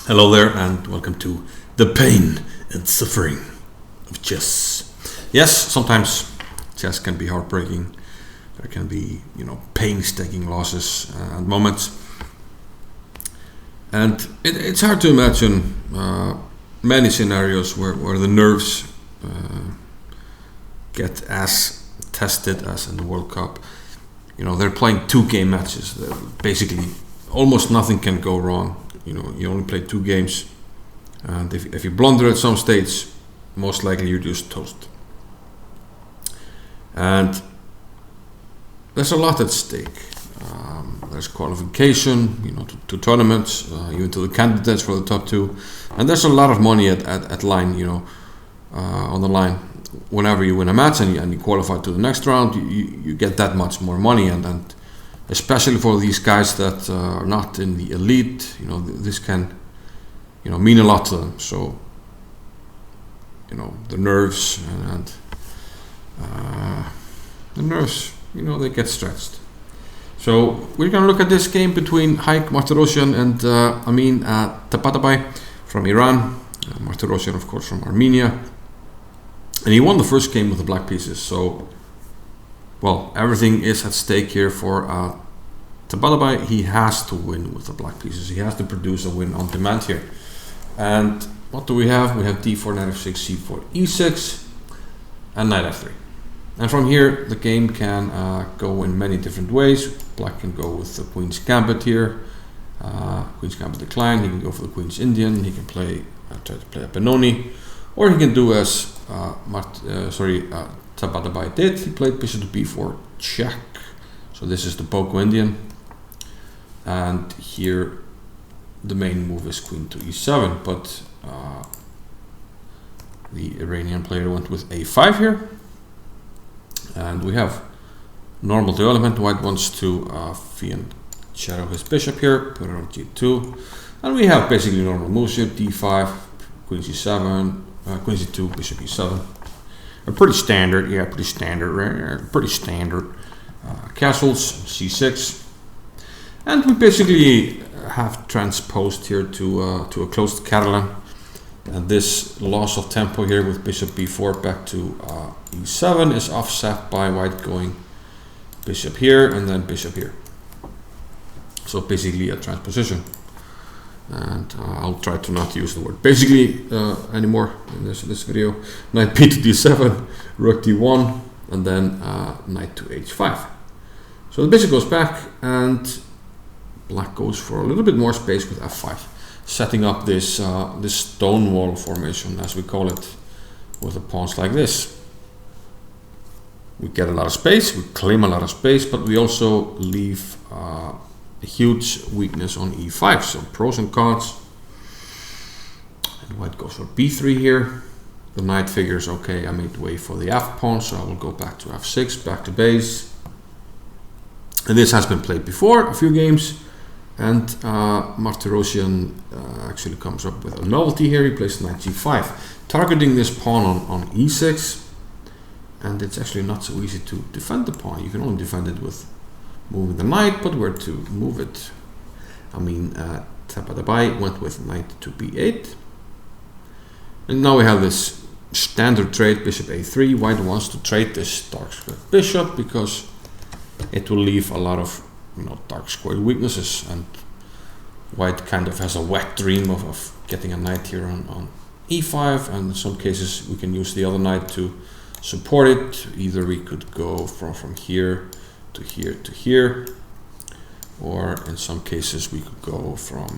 Hello there, and welcome to the pain and suffering of chess. Yes, sometimes chess can be heartbreaking. There can be, painstaking losses and moments. And it's hard to imagine many scenarios where the nerves get as tested as in the World Cup. They're playing 2 game matches. Basically, almost nothing can go wrong. You only play 2 games, and if you blunder at some stage, most likely you're just toast. And there's a lot at stake. There's qualification, to tournaments, even to the candidates for the top 2, and there's a lot of money at line, on the line. Whenever you win a match and you qualify to the next round, you get that much more money, and especially for these guys that are not in the elite, this can, mean a lot to them. So, the nerves and the nerves, they get stretched. So we're going to look at this game between Haik, Martirosyan, and Amin Tabatabaei from Iran. Martirosyan, of course, from Armenia. And he won the first game with the black pieces. So, everything is at stake here for Tabatabaei. He has to win with the black pieces. He has to produce a win on demand here. And what do we have? We have d4, knight f6, c4, e6, and knight f3. And from here, the game can go in many different ways. Black can go with the queen's gambit here. Queen's gambit decline. He can go for the queen's Indian. He can try to play a Benoni. Or he can do as Tabatabaei did. He played bishop to b4 check. So this is the Boko Indian. And here the main move is queen to e7. But the Iranian player went with a5 here. And we have normal development. White wants to shadow his bishop here, put it on g2. And we have basically normal moves here, d5, queen c7, queen c2, bishop e7. Pretty standard. Castles, c6. And we basically have transposed here to a closed Catalan. And this loss of tempo here with bishop b4 back to e7 is offset by white going bishop here and then bishop here. So basically a transposition. And I'll try to not use the word basically anymore in this video. Knight b to d7, rook d1, and then knight to h5. So the bishop goes back, and black goes for a little bit more space with f5, setting up this this stone wall formation, as we call it, with the pawns like this. We get a lot of space, we claim a lot of space, but we also leave a huge weakness on e5. So pros and cons. And white goes for b3 here. The knight figures, okay, I made way for the f pawn, so I will go back to f6, back to base. And this has been played before, a few games. And Martirosyan actually comes up with a novelty here. He plays knight g5, targeting this pawn on e6. And it's actually not so easy to defend the pawn. You can only defend it with moving the knight, but where to move it? Tabatabaei went with knight to b8. And now we have this standard trade, bishop a3. White wants to trade this dark square bishop because it will leave a lot of dark square weaknesses, and white kind of has a wet dream of getting a knight here on e5, and in some cases we can use the other knight to support it. Either we could go from here to here to here, or in some cases we could go from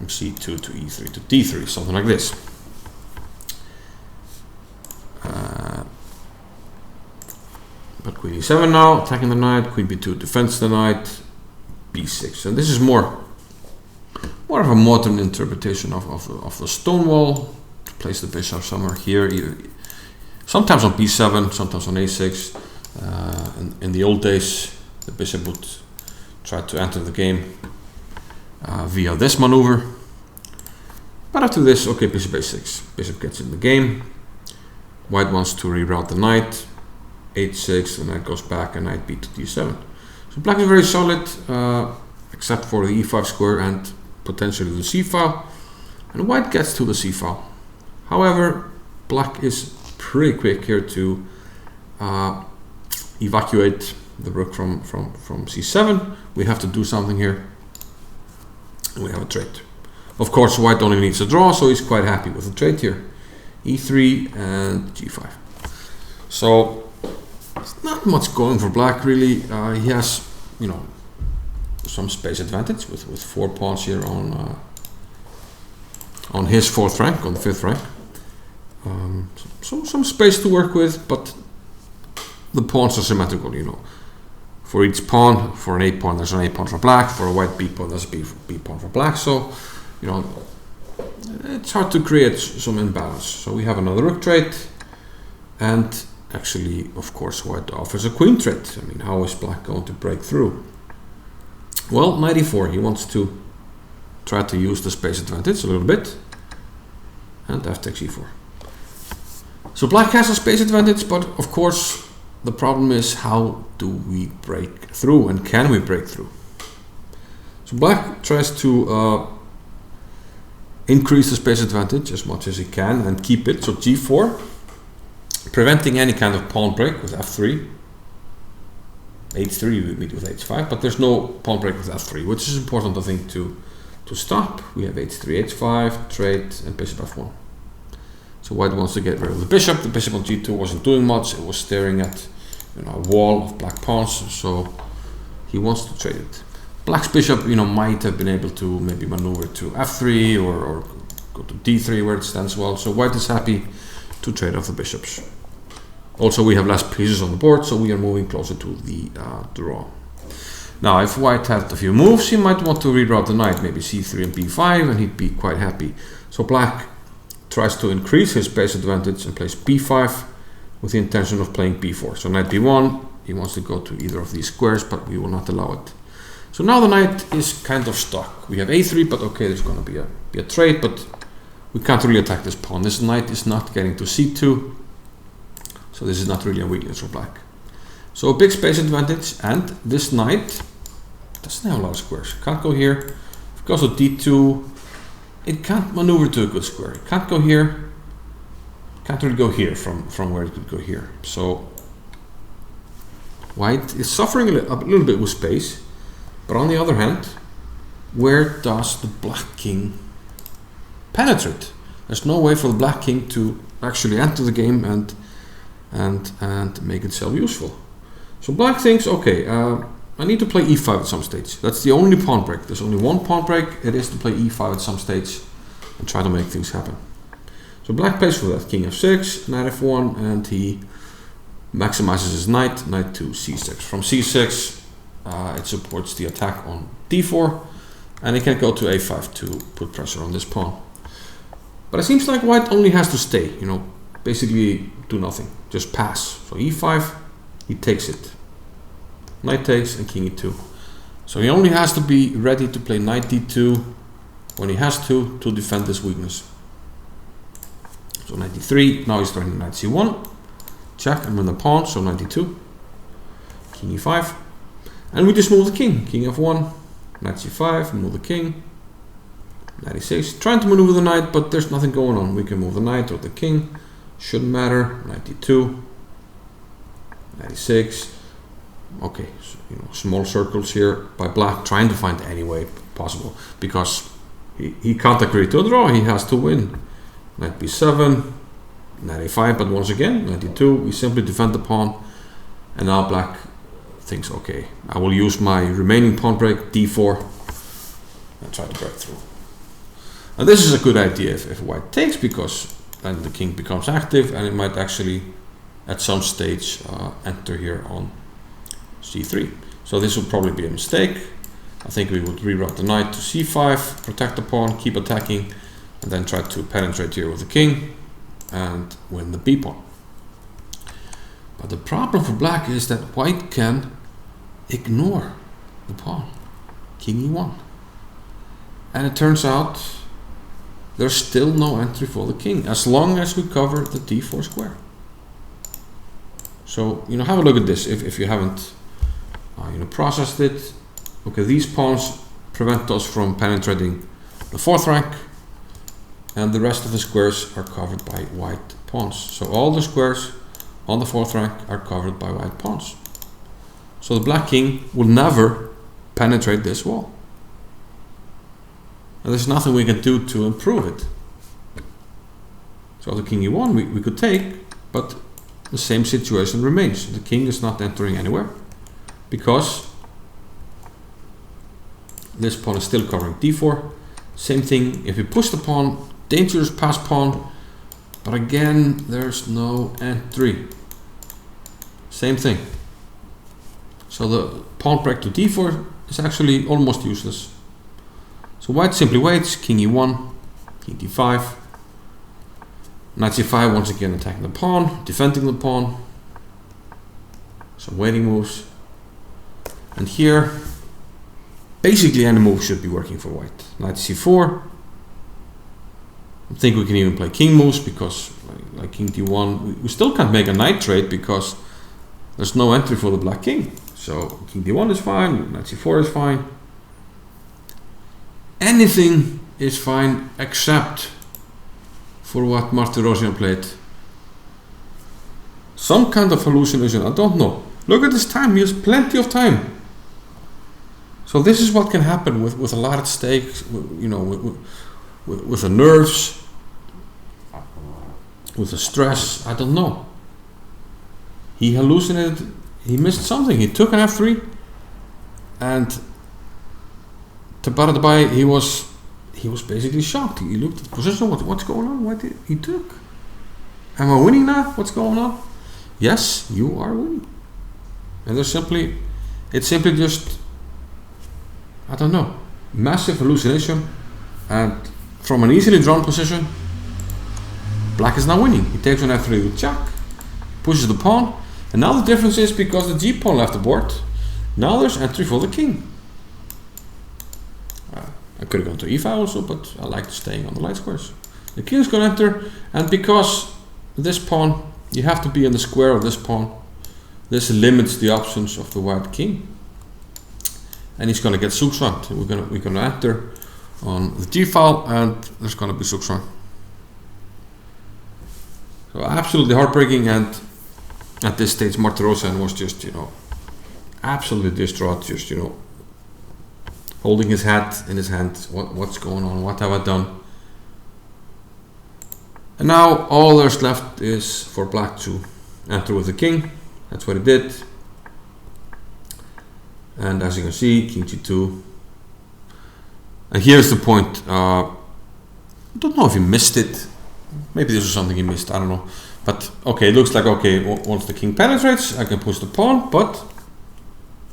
c2 to e3 to d3, something like this. But queen e7 now, attacking the knight, queen b2 defends the knight, b6. And this is more of a modern interpretation of the stone wall, to place the bishop somewhere here, sometimes on b7, sometimes on a6. In the old days, the bishop would try to enter the game via this maneuver. But after this, okay, bishop a6. Bishop gets in the game. White wants to reroute the knight. h6, and knight goes back, and knight b to d7. So black is very solid, except for the e5 square, and potentially the c file, and white gets to the c file. However, black is pretty quick here to evacuate the rook from c7. We have to do something here, and we have a trade. Of course, white only needs a draw, so he's quite happy with the trade here. e3 and g5. So it's not much going for black really. He has, you know, some space advantage with 4 pawns here on his 4th rank, on the 5th rank. So some space to work with, but the pawns are symmetrical, you know. For each pawn, for an a pawn, there's an a pawn for black. For a white b pawn, there's a b pawn for black. So, you know, it's hard to create some imbalance. So we have another rook trade, and actually, of course, white offers a queen trade. I mean, how is black going to break through? Well, knight e4, he wants to try to use the space advantage a little bit, and f takes e4. So black has a space advantage, but of course, the problem is, how do we break through, and can we break through? So black tries to increase the space advantage as much as he can and keep it, so g4, preventing any kind of pawn break with f3. h3 we meet with h5, but there's no pawn break with f3, which is important, I think, to stop. We have h3, h5, trade, and bishop f1. So white wants to get rid of the bishop. The bishop on g2 wasn't doing much. It was staring at, you know, a wall of black pawns, so he wants to trade it. Black's bishop, you know, might have been able to maybe maneuver to f3 or go to d3 where it stands well. So white is happy to trade off the bishops. Also, we have less pieces on the board, so we are moving closer to the draw. Now, if white had a few moves, he might want to reroute the knight, maybe c3 and b5, and he'd be quite happy. So black tries to increase his space advantage and plays b5 with the intention of playing b4. So knight b1, he wants to go to either of these squares, but we will not allow it. So now the knight is kind of stuck. We have a3, but okay, there's going to be a trade, but we can't really attack this pawn. This knight is not getting to c2, so this is not really a weakness for black. So a big space advantage, and this knight doesn't have a lot of squares. Can't go here. If it goes to d2, it can't maneuver to a good square. It can't go here. Can't really go here from where it could go here. So white is suffering a little bit with space, but on the other hand, where does the black king penetrate? There's no way for the black king to actually enter the game and make itself useful. So black thinks, okay, I need to play e5 at some stage. That's the only pawn break. There's only one pawn break. It is to play e5 at some stage and try to make things happen. So black plays for that. King f6, knight f1, and he maximizes his knight to c6. From c6, it supports the attack on d4, and he can go to a5 to put pressure on this pawn. But it seems like white only has to stay, you know, basically do nothing, just pass. So e5, he takes it. Knight takes and king e2. So he only has to be ready to play knight d2 when he has to defend this weakness. So knight d3, now he's threatening knight c1. Check and win the pawn, so knight d2. King e5. And we just move the king. King f1, knight c5, move the king. Knight e6, trying to maneuver the knight, but there's nothing going on. We can move the knight or the king, shouldn't matter. Knight d2, knight e6. Okay, so, you know, small circles here by black, trying to find any way possible, because he can't agree to a draw, he has to win. Knight b7, knight a5, but once again, knight d2, we simply defend the pawn, and now black thinks, okay, I will use my remaining pawn break, d4, and try to break through. And this is a good idea if white takes, because then the king becomes active, and it might actually, at some stage, enter here on c3. So this would probably be a mistake. I think we would reroute the knight to c5, protect the pawn, keep attacking, and then try to penetrate here with the king and win the b pawn. But the problem for black is that white can ignore the pawn, king e1. And it turns out there's still no entry for the king as long as we cover the d4 square. So, you know, have a look at this if you haven't processed it. Okay, these pawns prevent us from penetrating the 4th rank, and the rest of the squares are covered by white pawns. So all the squares on the 4th rank are covered by white pawns. So the black king will never penetrate this wall. And there's nothing we can do to improve it. So the king e1 we could take, but the same situation remains. The king is not entering anywhere because this pawn is still covering d4. Same thing, if we push the pawn, dangerous pass pawn, but again there's no entry. Same thing. So the pawn break to d4 is actually almost useless. So white simply waits, king e1, king d5, knight c5, once again attacking the pawn, defending the pawn. Some waiting moves. And here, basically any move should be working for white. Knight c4. I think we can even play king moves because like king d1, we still can't make a knight trade because there's no entry for the black king. So king d1 is fine, knight c4 is fine. Anything is fine except for what Martirosyan played. Some kind of hallucination, I don't know. Look at this time, he has plenty of time. So this is what can happen with a lot at stake, you know, with the nerves, with the stress, I don't know. He hallucinated, he missed something, he took an f3 and Tabatabaei, he was basically shocked. He looked at the position, what's going on? What did he took? Am I winning now? What's going on? Yes, you are winning. And it's simply just, I don't know, massive hallucination. And from an easily drawn position, black is now winning. He takes on f3 with jack, pushes the pawn, and now the difference is because the g pawn left the board, now there's entry for the king. I could have gone to e5 also, but I like staying on the light squares. The king is going to enter, and because this pawn, you have to be in the square of this pawn, this limits the options of the white king. And he's going to get zugzwang. We're going to enter on the g file, and there's going to be zugzwang. So absolutely heartbreaking, and at this stage Martirosyan was just, you know, absolutely distraught, just, you know, holding his hat in his hand. What's going on? What have I done? And now all there's left is for black to enter with the king. That's what he did. And as you can see, king g2. And here's the point. I don't know if he missed it. Maybe this was something he missed. I don't know. But okay, it looks like okay. Once the king penetrates, I can push the pawn. But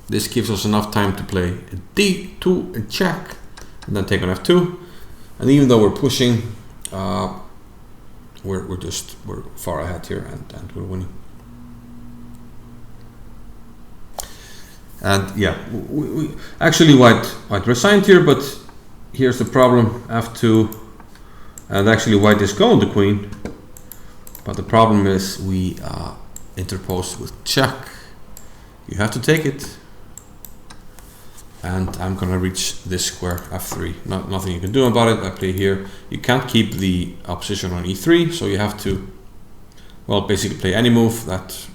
this gives us enough time to play a d2 and check, and then take on f2. And even though we're pushing, we're far ahead here, and we're winning. And yeah, we actually white resigned here, but here's the problem: f2, and actually white is going to queen. But the problem is we interposed with check. You have to take it. And I'm gonna reach this square f3. Nothing you can do about it. I play here. You can't keep the opposition on e3, so you have to, well, basically play any move that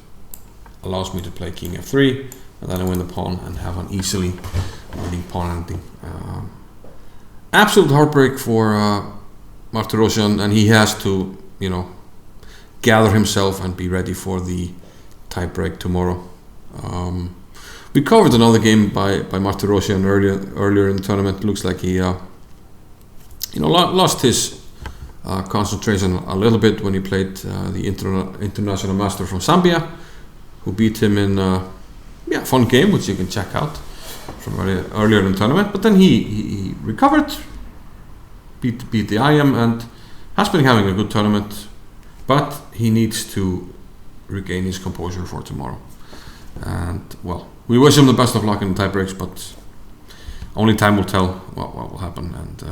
allows me to play king f3, and then I win the pawn and have an easily winning pawn ending. Absolute heartbreak for Martirosyan, and he has to, you know, gather himself and be ready for the tie break tomorrow. We covered another game by Martirosyan earlier in the tournament. Looks like he, lost his concentration a little bit when he played the international master from Zambia, who beat him in a fun game, which you can check out from earlier in the tournament. But then he recovered, beat the IM, and has been having a good tournament. But he needs to regain his composure for tomorrow. And well, we wish him the best of luck in the tie breaks, but only time will tell what will happen. And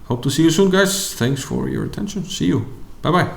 hope to see you soon, guys. Thanks for your attention. See you. Bye bye.